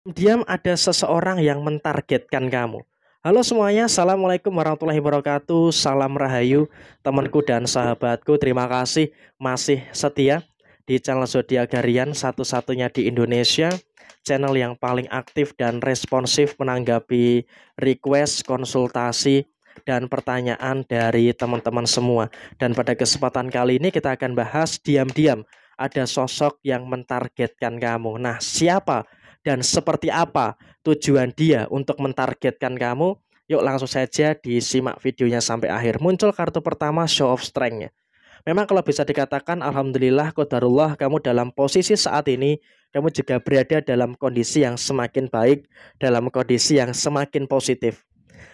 Diam ada seseorang yang mentargetkan kamu. Halo semuanya, Assalamualaikum warahmatullahi wabarakatuh. Salam Rahayu, temanku dan sahabatku. Terima kasih masih setia di channel Zodiak Harian, satu-satunya di Indonesia. Channel yang paling aktif dan responsif menanggapi request, konsultasi, dan pertanyaan dari teman-teman semua. Dan pada kesempatan kali ini kita akan bahas diam-diam ada sosok yang mentargetkan kamu. Nah, siapa dan seperti apa tujuan dia untuk mentargetkan kamu? Yuk langsung saja disimak videonya sampai akhir. Muncul kartu pertama, show of strength-nya. Memang kalau bisa dikatakan alhamdulillah qadarullah, kamu dalam posisi saat ini kamu juga berada dalam kondisi yang semakin baik, dalam kondisi yang semakin positif.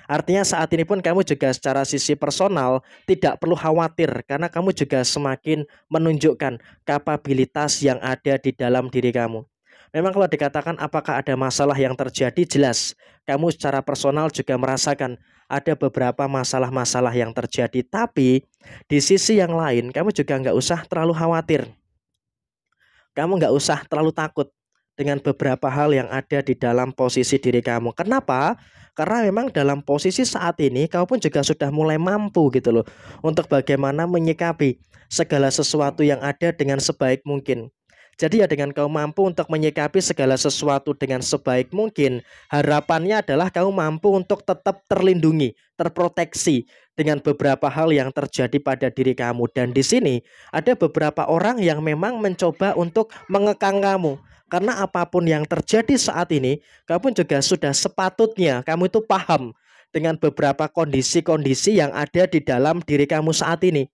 Artinya saat ini pun kamu juga secara sisi personal tidak perlu khawatir karena kamu juga semakin menunjukkan kapabilitas yang ada di dalam diri kamu. Memang kalau dikatakan apakah ada masalah yang terjadi, jelas kamu secara personal juga merasakan ada beberapa masalah-masalah yang terjadi. Tapi di sisi yang lain kamu juga nggak usah terlalu khawatir. Kamu nggak usah terlalu takut dengan beberapa hal yang ada di dalam posisi diri kamu. Kenapa? Karena memang dalam posisi saat ini kamu pun juga sudah mulai mampu gitu loh untuk bagaimana menyikapi segala sesuatu yang ada dengan sebaik mungkin. Jadi ya dengan kamu mampu untuk menyikapi segala sesuatu dengan sebaik mungkin, harapannya adalah kamu mampu untuk tetap terlindungi, terproteksi dengan beberapa hal yang terjadi pada diri kamu. Dan di sini ada beberapa orang yang memang mencoba untuk mengekang kamu. Karena apapun yang terjadi saat ini, kamu pun juga sudah sepatutnya kamu itu paham dengan beberapa kondisi-kondisi yang ada di dalam diri kamu saat ini.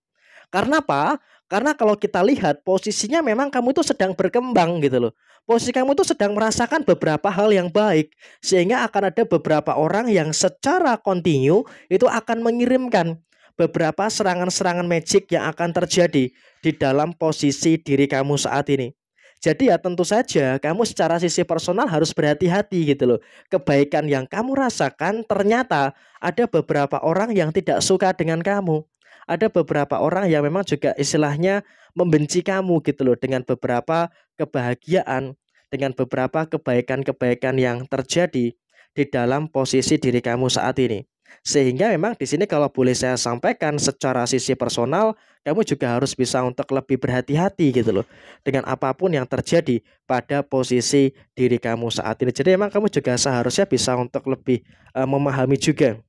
Karena apa? Karena kalau kita lihat posisinya memang kamu itu sedang berkembang gitu loh. Posisi kamu itu sedang merasakan beberapa hal yang baik. Sehingga akan ada beberapa orang yang secara kontinu itu akan mengirimkan beberapa serangan-serangan magic yang akan terjadi di dalam posisi diri kamu saat ini. Jadi ya tentu saja kamu secara sisi personal harus berhati-hati gitu loh. Kebaikan yang kamu rasakan ternyata ada beberapa orang yang tidak suka dengan kamu. Ada beberapa orang yang memang juga istilahnya membenci kamu gitu loh dengan beberapa kebahagiaan, dengan beberapa kebaikan-kebaikan yang terjadi di dalam posisi diri kamu saat ini. Sehingga memang di sini kalau boleh saya sampaikan secara sisi personal, kamu juga harus bisa untuk lebih berhati-hati gitu loh dengan apapun yang terjadi pada posisi diri kamu saat ini. Jadi memang kamu juga seharusnya bisa untuk lebih memahami juga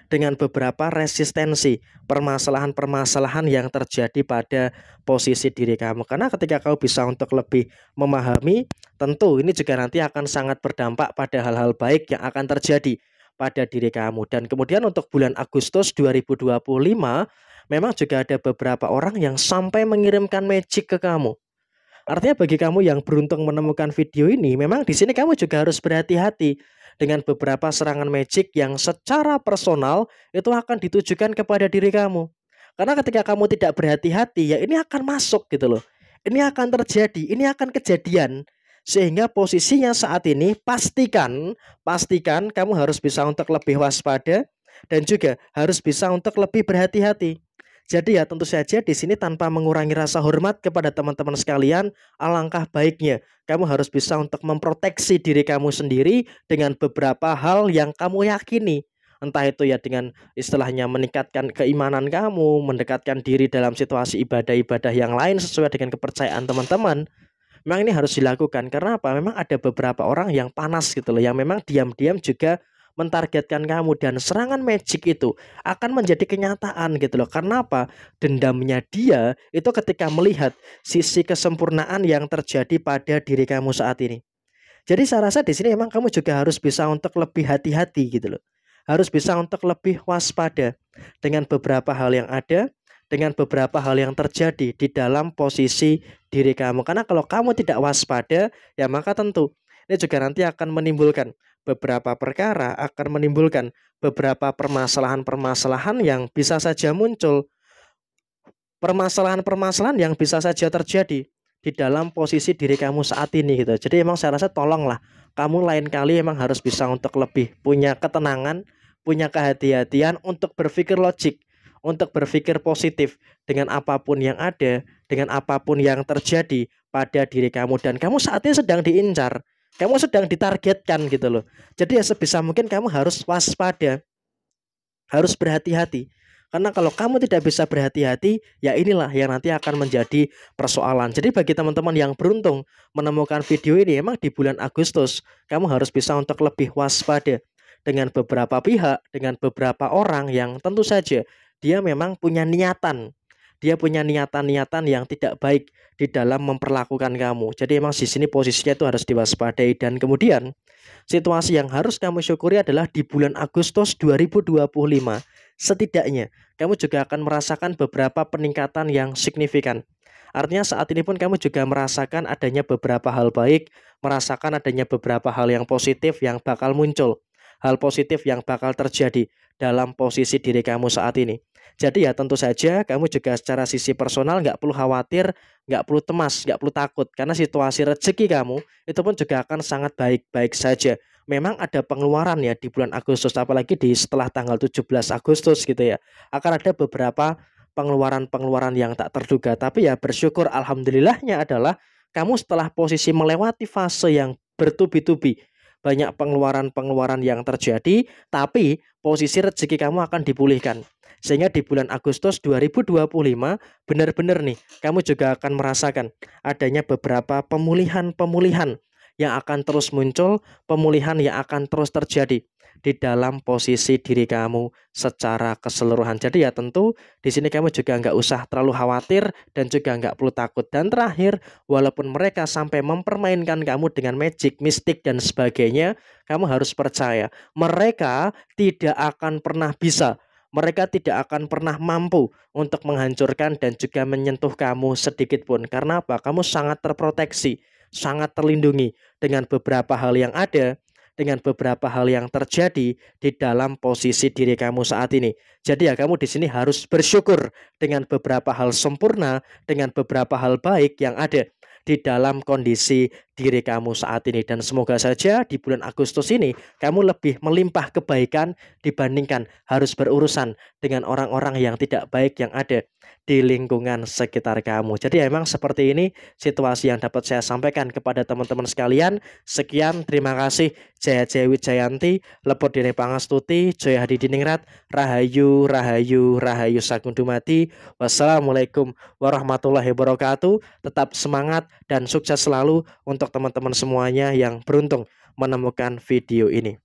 dengan beberapa resistensi permasalahan-permasalahan yang terjadi pada posisi diri kamu. Karena ketika kamu bisa untuk lebih memahami, tentu ini juga nanti akan sangat berdampak pada hal-hal baik yang akan terjadi pada diri kamu. Dan kemudian untuk bulan Agustus 2025, memang juga ada beberapa orang yang sampai mengirimkan magic ke kamu. Artinya bagi kamu yang beruntung menemukan video ini, memang di sini kamu juga harus berhati-hati dengan beberapa serangan magic yang secara personal itu akan ditujukan kepada diri kamu. Karena ketika kamu tidak berhati-hati, ya ini akan masuk gitu loh. Ini akan terjadi, ini akan kejadian. Sehingga posisinya saat ini pastikan kamu harus bisa untuk lebih waspada dan juga harus bisa untuk lebih berhati-hati. Jadi ya tentu saja di sini tanpa mengurangi rasa hormat kepada teman-teman sekalian, alangkah baiknya kamu harus bisa untuk memproteksi diri kamu sendiri dengan beberapa hal yang kamu yakini. Entah itu ya dengan istilahnya meningkatkan keimanan kamu, mendekatkan diri dalam situasi ibadah-ibadah yang lain sesuai dengan kepercayaan teman-teman. Memang ini harus dilakukan karena apa? Memang ada beberapa orang yang panas gitu loh, yang memang diam-diam juga mentargetkan kamu dan serangan magic itu akan menjadi kenyataan gitu loh. Karena apa? Dendamnya dia itu ketika melihat sisi kesempurnaan yang terjadi pada diri kamu saat ini. Jadi saya rasa di sini memang kamu juga harus bisa untuk lebih hati-hati gitu loh. Harus bisa untuk lebih waspada dengan beberapa hal yang ada, dengan beberapa hal yang terjadi di dalam posisi diri kamu. Karena kalau kamu tidak waspada, ya maka tentu ini juga nanti akan menimbulkan beberapa perkara, akan menimbulkan beberapa permasalahan-permasalahan yang bisa saja muncul, permasalahan-permasalahan yang bisa saja terjadi di dalam posisi diri kamu saat ini gitu. Jadi emang saya rasa tolonglah kamu lain kali emang harus bisa untuk lebih punya ketenangan, punya kehati-hatian untuk berpikir logik, untuk berpikir positif dengan apapun yang ada, dengan apapun yang terjadi pada diri kamu dan kamu saat ini sedang diincar. Kamu sedang ditargetkan gitu loh. Jadi ya sebisa mungkin kamu harus waspada, harus berhati-hati. Karena kalau kamu tidak bisa berhati-hati, ya inilah yang nanti akan menjadi persoalan. Jadi bagi teman-teman yang beruntung menemukan video ini, emang di bulan Agustus, kamu harus bisa untuk lebih waspada dengan beberapa pihak, dengan beberapa orang yang tentu saja dia memang punya niatan. Dia punya niatan-niatan yang tidak baik di dalam memperlakukan kamu. Jadi emang di sini posisinya itu harus diwaspadai. Dan kemudian situasi yang harus kamu syukuri adalah di bulan Agustus 2025 setidaknya kamu juga akan merasakan beberapa peningkatan yang signifikan. Artinya saat ini pun kamu juga merasakan adanya beberapa hal baik, merasakan adanya beberapa hal yang positif yang bakal muncul, hal positif yang bakal terjadi dalam posisi diri kamu saat ini. Jadi ya tentu saja kamu juga secara sisi personal nggak perlu khawatir, nggak perlu cemas, nggak perlu takut. Karena situasi rezeki kamu itu pun juga akan sangat baik-baik saja. Memang ada pengeluaran ya di bulan Agustus, apalagi di setelah tanggal 17 Agustus gitu ya. Akan ada beberapa pengeluaran-pengeluaran yang tak terduga. Tapi ya bersyukur alhamdulillahnya adalah kamu setelah posisi melewati fase yang bertubi-tubi, banyak pengeluaran-pengeluaran yang terjadi, tapi posisi rezeki kamu akan dipulihkan. Sehingga di bulan Agustus 2025 benar-benar nih kamu juga akan merasakan adanya beberapa pemulihan-pemulihan yang akan terus muncul, pemulihan yang akan terus terjadi di dalam posisi diri kamu secara keseluruhan. Jadi ya tentu di sini kamu juga nggak usah terlalu khawatir dan juga nggak perlu takut. Dan terakhir, walaupun mereka sampai mempermainkan kamu dengan magic, mistik dan sebagainya, kamu harus percaya mereka tidak akan pernah bisa, mereka tidak akan pernah mampu untuk menghancurkan dan juga menyentuh kamu sedikit pun. Karena apa? Kamu sangat terproteksi, sangat terlindungi dengan beberapa hal yang ada, dengan beberapa hal yang terjadi di dalam posisi diri kamu saat ini. Jadi ya kamu di sini harus bersyukur dengan beberapa hal sempurna, dengan beberapa hal baik yang ada di dalam kondisi diri kamu saat ini. Dan semoga saja di bulan Agustus ini kamu lebih melimpah kebaikan dibandingkan harus berurusan dengan orang-orang yang tidak baik yang ada di lingkungan sekitar kamu. Jadi emang seperti ini situasi yang dapat saya sampaikan kepada teman-teman sekalian. Sekian, terima kasih. Jaya Jaya Wijayanti, Lepot Dene Pangastuti, Jaya Hadi Diningrat, Rahayu, Rahayu, Rahayu Sagung Dumadi. Wassalamualaikum warahmatullahi wabarakatuh. Tetap semangat dan sukses selalu untuk teman-teman semuanya yang beruntung menemukan video ini.